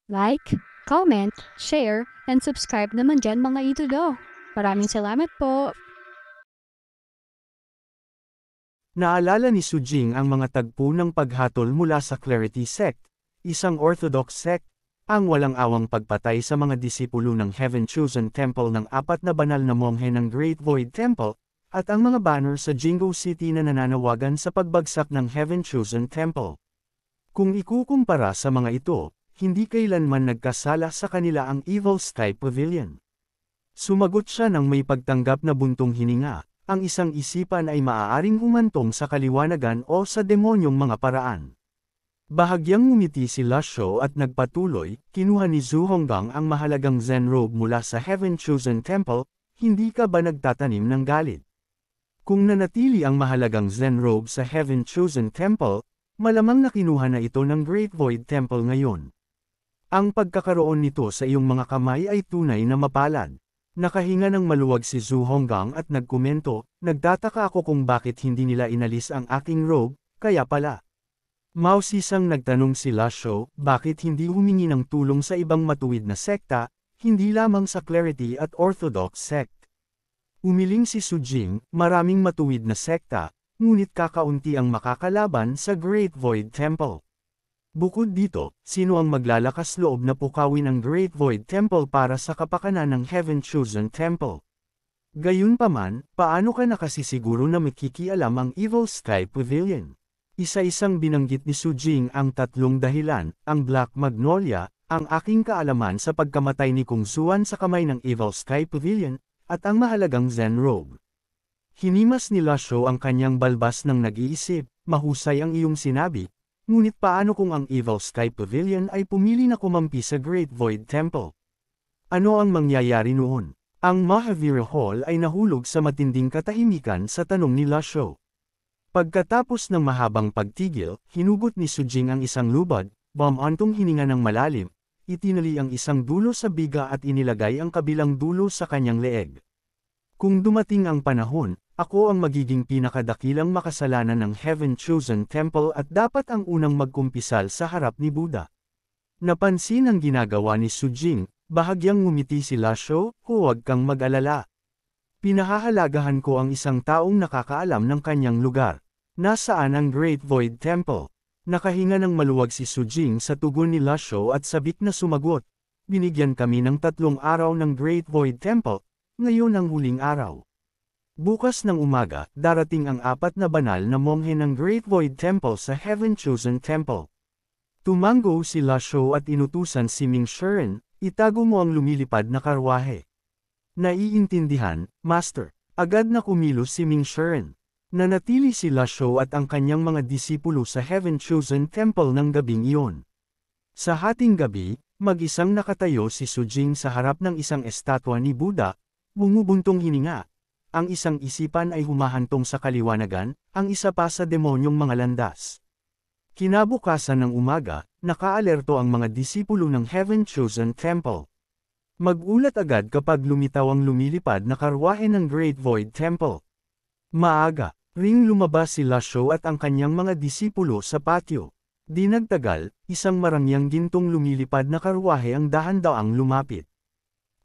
Like, comment, share, and subscribe naman dyan mga idolo. Maraming salamat po. Naalala ni Sujing ang mga tagpo ng paghatol mula sa Clarity Sect, isang Orthodox sect, ang walang awang pagpatay sa mga disipulo ng Heaven Chosen Temple ng apat na banal na monghe ng Great Void Temple, at ang mga banner sa Jingo City na nananawagan sa pagbagsak ng Heaven Chosen Temple. Kung ikukumpara sa mga ito, hindi kailanman nagkasala sa kanila ang Evil Sky Pavilion. Sumagot siya ng may pagtanggap na buntong hininga, ang isang isipan ay maaaring humantong sa kaliwanagan o sa demonyong mga paraan. Bahagyang ngumiti si Lasho at nagpatuloy, kinuha ni Zhu Honggang ang mahalagang Zen robe mula sa Heaven Chosen Temple, hindi ka ba nagtatanim ng galit? Kung nanatili ang mahalagang Zen robe sa Heaven Chosen Temple, malamang na kinuha na ito ng Great Void Temple ngayon. Ang pagkakaroon nito sa iyong mga kamay ay tunay na mapalad. Nakahinga ng maluwag si Zhu Honggang at nagkomento, nagtataka ako kung bakit hindi nila inalis ang aking robe, kaya pala. Mausisang nagtanong si Lasho, bakit hindi humingi ng tulong sa ibang matuwid na sekta, hindi lamang sa Clarity at Orthodox sect. Umiling si Sujing, maraming matuwid na sekta, ngunit kakaunti ang makakalaban sa Great Void Temple. Bukod dito, sino ang maglalakas loob na pukawin ang Great Void Temple para sa kapakanan ng Heaven Chosen Temple? Gayunpaman, paano ka nakasisiguro na makikialam ang Evil Sky Pavilion? Isa-isang binanggit ni Sujing ang tatlong dahilan, ang Black Magnolia, ang aking kaalaman sa pagkamatay ni Kung Suan sa kamay ng Evil Sky Pavilion, at ang mahalagang Zen robe. Hinimas ni Lasho ang kanyang balbas ng nag-iisip, mahusay ang iyong sinabi. Ngunit paano kung ang Evil Sky Pavilion ay pumili na kumampi sa Great Void Temple? Ano ang mangyayari noon? Ang Mahavira Hall ay nahulog sa matinding katahimikan sa tanong ni Lasho. Pagkatapos ng mahabang pagtigil, hinugot ni Sujing ang isang lubad, bumantong hininga ng malalim, itinali ang isang dulo sa biga at inilagay ang kabilang dulo sa kanyang leeg. Kung dumating ang panahon, ako ang magiging pinakadakilang makasalanan ng Heaven Chosen Temple at dapat ang unang magkumpisal sa harap ni Buddha. Napansin ang ginagawa ni Sujing, bahagyang ngumiti si Lasho, huwag kang mag-alala. Pinahahalagahan ko ang isang taong nakakaalam ng kanyang lugar. Nasaan ang Great Void Temple? Nakahinga ng maluwag si Sujing sa tugon ni Lasho at sabik na sumagot. Binigyan kami ng 3 araw ng Great Void Temple, ngayon ang huling araw. Bukas ng umaga, darating ang 4 na banal na monghe ng Great Void Temple sa Heaven Chosen Temple. Tumango si Lasho at inutusan si Ming Shiren, itago mo ang lumilipad na karwahe. Naiintindihan, Master. Agad na kumilos si Ming Shiren. Nanatili si Lasho at ang kanyang mga disipulo sa Heaven Chosen Temple ng gabing iyon. Sa hating gabi, mag-isang nakatayo si Sujing sa harap ng isang estatwa ni Buddha, bumubuntong hininga. Ang isang isipan ay humahantong sa kaliwanagan, ang isa pa sa demonyong mga landas. Kinabukasan ng umaga, nakaalerto ang mga disipulo ng Heaven Chosen Temple. Mag-ulat agad kapag lumitaw ang lumilipad na karwahe ng Great Void Temple. Maaga, ring lumabas si Lasho at ang kanyang mga disipulo sa patio. Di nagtagal, isang marangyang gintong lumilipad na karwahe ang dahan-daang lumapit.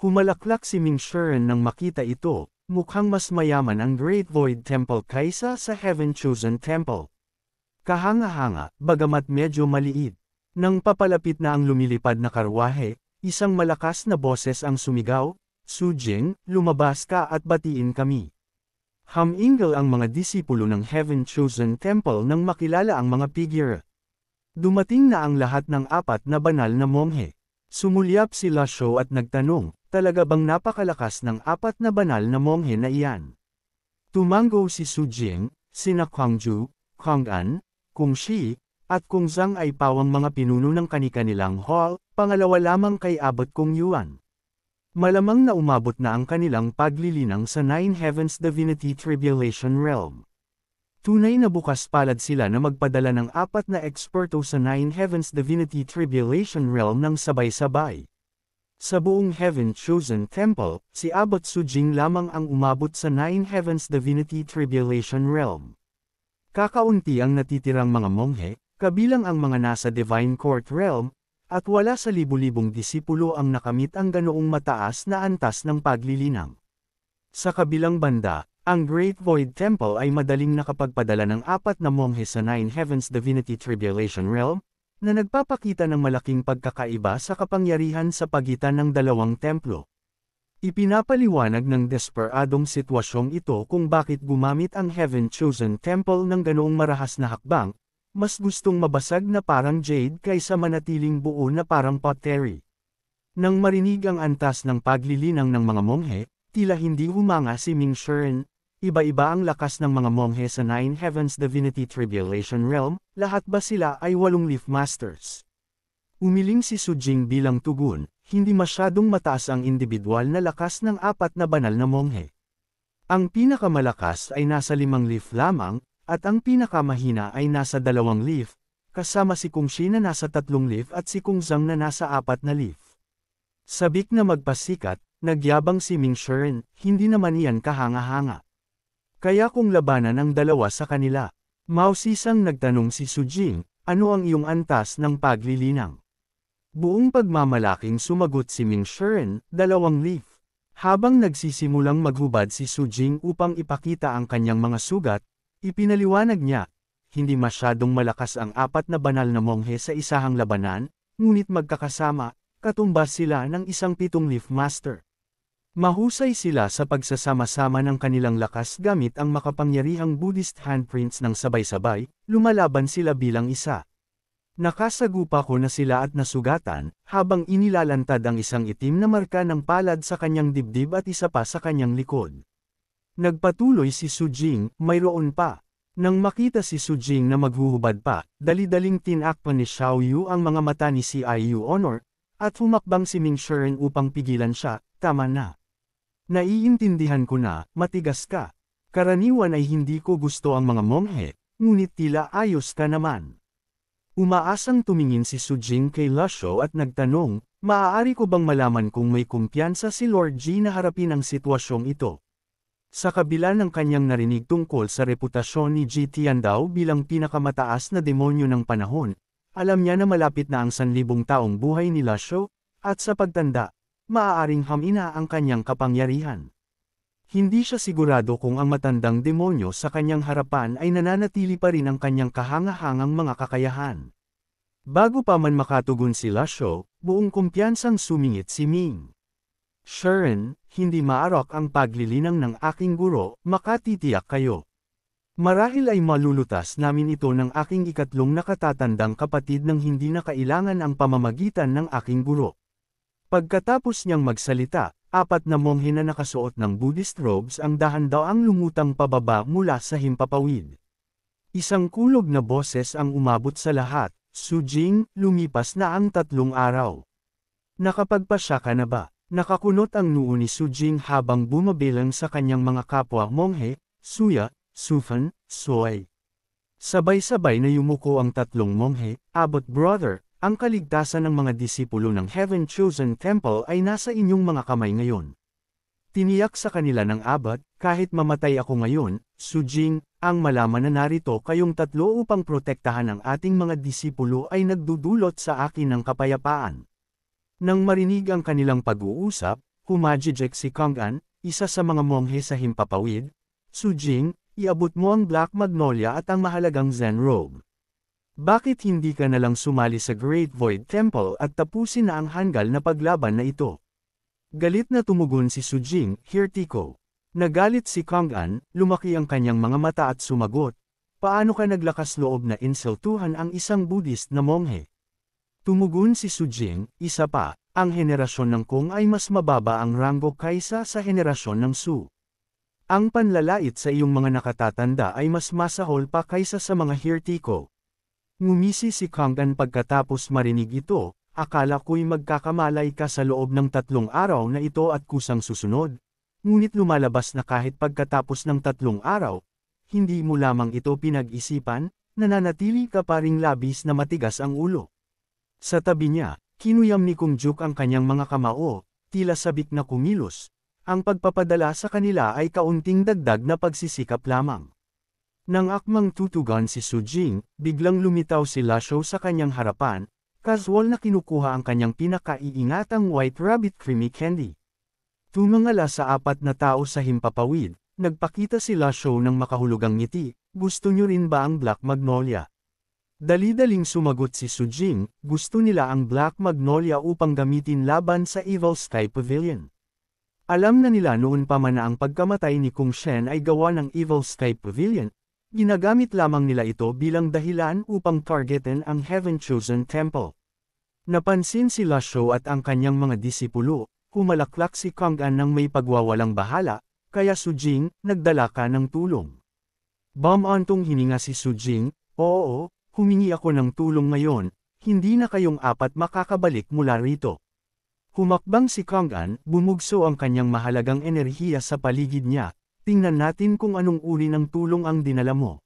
Humalaklak si Ming Shiren nang makita ito. Mukhang mas mayaman ang Great Void Temple kaysa sa Heaven Chosen Temple. Kahanga-hanga, bagamat medyo maliit. Nang papalapit na ang lumilipad na karwahe, isang malakas na boses ang sumigaw, Sujing, lumabas ka at batiin kami. Humingal ang mga disipulo ng Heaven Chosen Temple nang makilala ang mga figure. Dumating na ang lahat ng 4 na banal na monghe. Sumulyap si Lasho at nagtanong, talaga bang napakalakas ng 4 na banal na monghe na iyan? Tumango si Sujing, sina Kangju, Kangan, Kung Shi, at Kung Zhang ay pawang mga pinuno ng kani-kanilang hall, pangalawa lamang kay Abot Kung Yuan. Malamang na umabot na ang kanilang paglilinang sa Nine Heavens Divinity Tribulation Realm. Tunay na bukas palad sila na magpadala ng 4 na eksperto sa Nine Heavens Divinity Tribulation Realm ng sabay-sabay. Sa buong Heaven Chosen Temple, si Abbot Sujing lamang ang umabot sa Nine Heavens Divinity Tribulation Realm. Kakaunti ang natitirang mga monghe, kabilang ang mga nasa Divine Court Realm, at wala sa libu-libong disipulo ang nakamit ang ganoong mataas na antas ng paglilinang. Sa kabilang banda, ang Great Void Temple ay madaling nakapagpadala ng 4 na monghe sa Nine Heavens Divinity Tribulation Realm, na nagpapakita ng malaking pagkakaiba sa kapangyarihan sa pagitan ng dalawang templo. Ipinapaliwanag ng desperadong sitwasyong ito kung bakit gumamit ang Heaven-chosen Temple ng ganoong marahas na hakbang, mas gustong mabasag na parang jade kaysa manatiling buo na parang pottery. Nang marinig ang antas ng paglilinang ng mga monghe, tila hindi humanga si Ming Shiren. Iba-iba ang lakas ng mga monghe sa Nine Heavens Divinity Tribulation Realm, lahat ba sila ay 8 Leaf Masters? Umiling si Su Jing bilang tugon, hindi masyadong mataas ang individual na lakas ng 4 na banal na monghe. Ang pinakamalakas ay nasa 5 leaf lamang, at ang pinakamahina ay nasa 2 leaf, kasama si Kung Shi na nasa 3 leaf at si Kung Zhang na nasa 4 na leaf. Sabik na magpasikat, nagyabang si Ming Shiren, hindi naman iyan kahanga-hanga. Kaya kung labanan ang dalawa sa kanila, mausisang nagtanong si Su Jing, ano ang iyong antas ng paglilinang? Buong pagmamalaking sumagot si Ming Shiren, 2 leaf. Habang nagsisimulang maghubad si Su Jing upang ipakita ang kanyang mga sugat, ipinaliwanag niya, hindi masyadong malakas ang 4 na banal na monghe sa isahang labanan, ngunit magkakasama, katumbas sila ng isang 7 leaf master. Mahusay sila sa pagsasama-sama ng kanilang lakas gamit ang makapangyarihang Buddhist handprints ng sabay-sabay, lumalaban sila bilang isa. Nakasagupa ko na sila at nasugatan, habang inilalantad ang isang itim na marka ng palad sa kanyang dibdib at isa pa sa kanyang likod. Nagpatuloy si Su Jing, mayroon pa. Nang makita si Su Jing na maghuhubad pa, dali-daling tinakpan ni Xiao Yu ang mga mata ni Ciu Honor, at humakbang si Ming Shiren upang pigilan siya, tama na. Naiintindihan ko na, matigas ka. Karaniwan ay hindi ko gusto ang mga monghe, ngunit tila ayos ka naman. Umaasang tumingin si Su Jing kay Lasho at nagtanong, maaari ko bang malaman kung may kumpiyansa si Lord Ji na harapin ang sitwasyong ito? Sa kabila ng kanyang narinig tungkol sa reputasyon ni Ji Tiandao bilang pinakamataas na demonyo ng panahon, alam niya na malapit na ang 1,000 taong buhay ni Lasho, at sa pagtanda, maaaring hamina ang kanyang kapangyarihan. Hindi siya sigurado kung ang matandang demonyo sa kanyang harapan ay nananatili pa rin ang kanyang kahanga-hangang mga kakayahan. Bago pa man makatugon si Lasho, buong kumpiyansang sumingit si Ming Shiren, hindi maarok ang paglilinang ng aking guro, makatitiyak kayo. Marahil ay malulutas namin ito ng aking ikatlong nakatatandang kapatid nang hindi na kailangan ang pamamagitan ng aking guro. Pagkatapos niyang magsalita, 4 na monghe na nakasuot ng Buddhist robes ang dahan-daang lumutang pababa mula sa himpapawid. Isang kulog na boses ang umabot sa lahat, Su Jing, lumipas na ang 3 araw. Nakapagpasya ka na ba? Nakakunot ang noo ni Su Jing habang bumabilang sa kanyang mga kapwa monghe, Suya, Sufan, Soy. Sabay-sabay na yumuko ang 3 monghe, Abot brother, ang kaligtasan ng mga disipulo ng Heaven-chosen Temple ay nasa inyong mga kamay ngayon. Tiniyak sa kanila ng Abot, kahit mamatay ako ngayon, Su Jing, ang malaman na narito kayong 3 upang protektahan ang ating mga disipulo ay nagdudulot sa akin ng kapayapaan. Nang marinig ang kanilang pag-uusap, humajijek si Kang'an, isa sa mga monghe sa himpapawid, Su Jing, iabot mo ang Black Magnolia at ang mahalagang Zen robe. Bakit hindi ka nalang sumali sa Great Void Temple at tapusin na ang hanggal na paglaban na ito? Galit na tumugon si Su Jing, hirtiko. Nagalit si Kang'an, lumaki ang kanyang mga mata at sumagot, paano ka naglakas loob na insultuhan ang isang Buddhist na monghe? Tumugon si Su Jing, isa pa, ang henerasyon ng Kung ay mas mababa ang ranggo kaysa sa henerasyon ng Su. Ang panlalait sa iyong mga nakatatanda ay mas masahol pa kaysa sa mga hirtiko. Ngumisi si Kang'an pagkatapos marinig ito, akala ko'y magkakamalay ka sa loob ng 3 araw na ito at kusang susunod. Ngunit lumalabas na kahit pagkatapos ng 3 araw, hindi mo lamang ito pinag-isipan, nananatili ka pa ring labis na matigas ang ulo. Sa tabi niya, kinuyam ni Kung Juk ang kanyang mga kamao, tila sabik na kumilos. Ang pagpapadala sa kanila ay kaunting dagdag na pagsisikap lamang. Nang akmang tutugan si Su Jing, biglang lumitaw si Lasho sa kanyang harapan, casual na kinukuha ang kanyang pinakaiingatang White Rabbit Creamy Candy. Tumangala sa apat na tao sa himpapawid, nagpakita sila show ng makahulugang ngiti, gusto nyo rin ba ang Black Magnolia? Dali-daling sumagot si Sujing, gusto nila ang Black Magnolia upang gamitin laban sa Evil Sky Pavilion. Alam na nila noon pa man na ang pagkamatay ni Kung Shen ay gawa ng Evil Sky Pavilion, ginagamit lamang nila ito bilang dahilan upang targetin ang Heaven Chosen Temple. Napansin si Lasho at ang kanyang mga disipulo, humalaklak si Kang'an ng may pagwawalang bahala, kaya Sujing, nagdala ka ng tulong. Bamantong hininga si Sujing, oo, humingi ako ng tulong ngayon, hindi na kayong apat makakabalik mula rito. Humakbang si Kang'an, bumugso ang kanyang mahalagang enerhiya sa paligid niya, tingnan natin kung anong uri ng tulong ang dinala mo.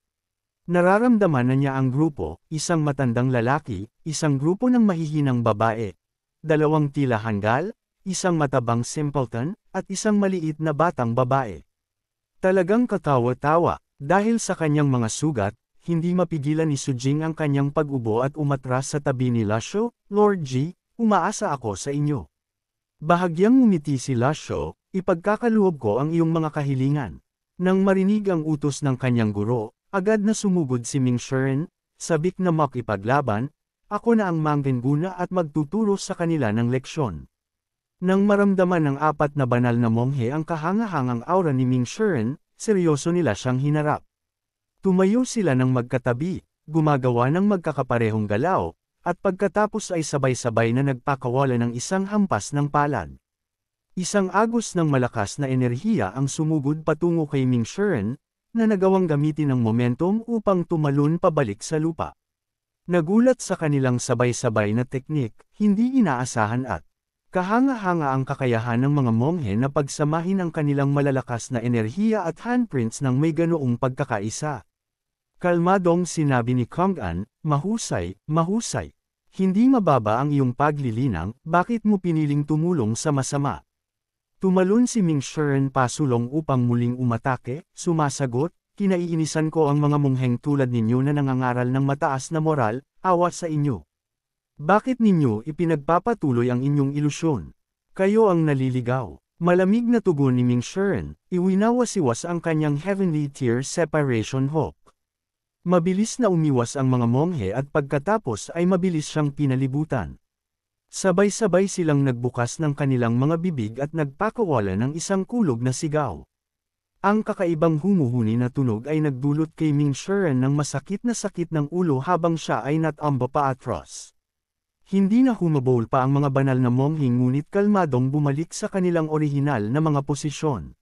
Nararamdaman na niya ang grupo, isang matandang lalaki, isang grupo ng mahihinang babae, dalawang tila hanggal, isang matabang simpleton, at isang maliit na batang babae. Talagang katawa-tawa, dahil sa kanyang mga sugat, hindi mapigilan ni Sujing ang kanyang pag-ubo at umatras sa tabi ni Lasho, Lord G, umaasa ako sa inyo. Bahagyang ngumiti si Lasho, ipagkakaloob ko ang iyong mga kahilingan. Nang marinig ang utos ng kanyang guro, agad na sumugod si Ming Shiren, sabik na makipaglaban, ako na ang manggenguna at magtuturo sa kanila ng leksyon. Nang maramdaman ng apat na banal na monghe ang kahangahangang aura ni Ming Shiren, seryoso nila siyang hinarap. Tumayo sila ng magkatabi, gumagawa ng magkakaparehong galaw, at pagkatapos ay sabay-sabay na nagpakawala ng isang hampas ng palad. Isang agos ng malakas na enerhiya ang sumugod patungo kay Ming Shiren, na nagawang gamitin ang momentum upang tumalon pabalik sa lupa. Nagulat sa kanilang sabay-sabay na teknik, hindi inaasahan at kahanga-hanga ang kakayahan ng mga monghe na pagsamahin ang kanilang malalakas na enerhiya at handprints ng may ganoong pagkakaisa. Kalmadong sinabi ni Kang'an, mahusay, mahusay. Hindi mababa ang iyong paglilinang, bakit mo piniling tumulong sa masama? Tumalon si Ming Shiren pasulong upang muling umatake, sumasagot, kinaiinisan ko ang mga mongheng tulad ninyo na nangangaral ng mataas na moral, awa sa inyo. Bakit ninyo ipinagpapatuloy ang inyong ilusyon? Kayo ang naliligaw. Malamig na tugon ni Ming Shiren, iwinawasiwas ang kanyang heavenly tier separation hook. Mabilis na umiwas ang mga monghe at pagkatapos ay mabilis siyang pinalibutan. Sabay-sabay silang nagbukas ng kanilang mga bibig at nagpakawala ng isang kulog na sigaw. Ang kakaibang humuhuni na tunog ay nagdulot kay Ming Shiren ng masakit na sakit ng ulo habang siya ay natamba pa atras. Hindi na humabol pa ang mga banal na monghe ngunit kalmadong bumalik sa kanilang orihinal na mga posisyon.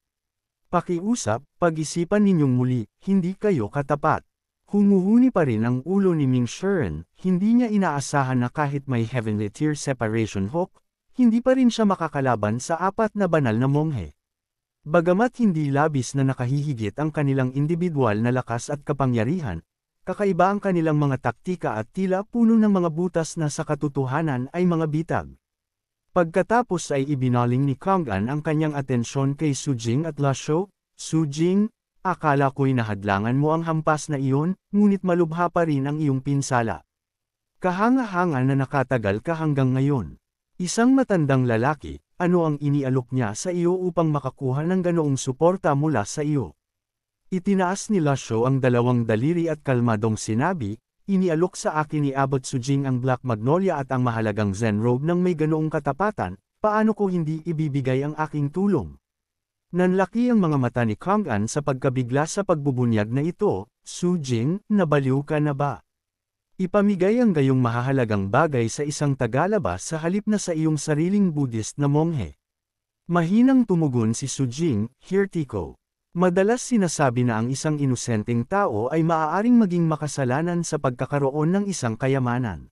Pakiusap, pag-isipan ninyong muli, hindi kayo katapat. Humuhuni pa rin ang ulo ni Ming Shiren, hindi niya inaasahan na kahit may heavenly tier separation hook, hindi pa rin siya makakalaban sa apat na banal na monghe. Bagamat hindi labis na nakahihigit ang kanilang individual na lakas at kapangyarihan, kakaiba ang kanilang mga taktika at tila puno ng mga butas na sa katotohanan ay mga bitag. Pagkatapos ay ibinaling ni Kang'an ang kanyang atensyon kay Sujing at Lasho, Sujing, akala ko'y nahadlangan mo ang hampas na iyon, ngunit malubha pa rin ang iyong pinsala. Kahanga-hanga na nakatagal ka hanggang ngayon. Isang matandang lalaki, ano ang inialok niya sa iyo upang makakuha ng ganoong suporta mula sa iyo? Itinaas ni Lasho ang dalawang daliri at kalmadong sinabi, inialok sa akin ni Abbot Sujing ang Black Magnolia at ang mahalagang Zen Robe ng may ganoong katapatan, paano ko hindi ibibigay ang aking tulong? Nanlaki ang mga mata ni Kang'an sa pagkabigla sa pagbubunyag na ito, Sujing, nabaliw ka na ba? Ipamigay ang gayong mahahalagang bagay sa isang tagalaba sa halip na sa iyong sariling Buddhist na monghe. Mahinang tumugon si Sujing, Hirti ko. Madalas sinasabi na ang isang inosenteng tao ay maaaring maging makasalanan sa pagkakaroon ng isang kayamanan.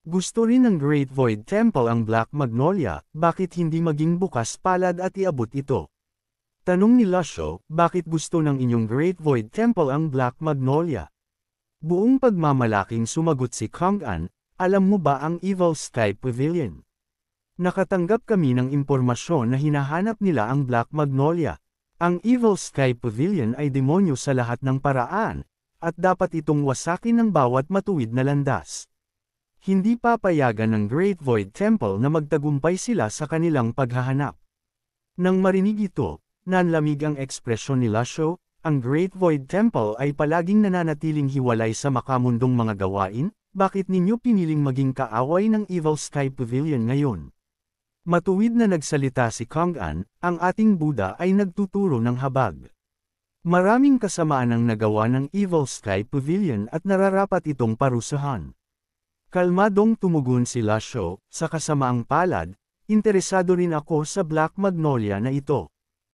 Gusto rin ng Great Void Temple ang Black Magnolia, bakit hindi maging bukas palad at iabot ito? Tanong ni Lasho, bakit gusto ng inyong Great Void Temple ang Black Magnolia? Buong pagmamalaking sumagot si Kang'an, alam mo ba ang Evil Sky Pavilion? Nakatanggap kami ng impormasyon na hinahanap nila ang Black Magnolia. Ang Evil Sky Pavilion ay demonyo sa lahat ng paraan, at dapat itong wasakin ng bawat matuwid na landas. Hindi papayagan ng Great Void Temple na magtagumpay sila sa kanilang paghahanap. Nang marinig ito, nanlamig ang ekspresyon ni Lasho, ang Great Void Temple ay palaging nananatiling hiwalay sa makamundong mga gawain, bakit ninyo piniling maging kaaway ng Evil Sky Pavilion ngayon? Matuwid na nagsalita si Kong-an, ang ating Buddha ay nagtuturo ng habag. Maraming kasamaan ang nagawa ng Evil Sky Pavilion at nararapat itong parusahan. Kalmadong tumugon si Lasho, sa kasamaang palad, interesado rin ako sa Black Magnolia na ito.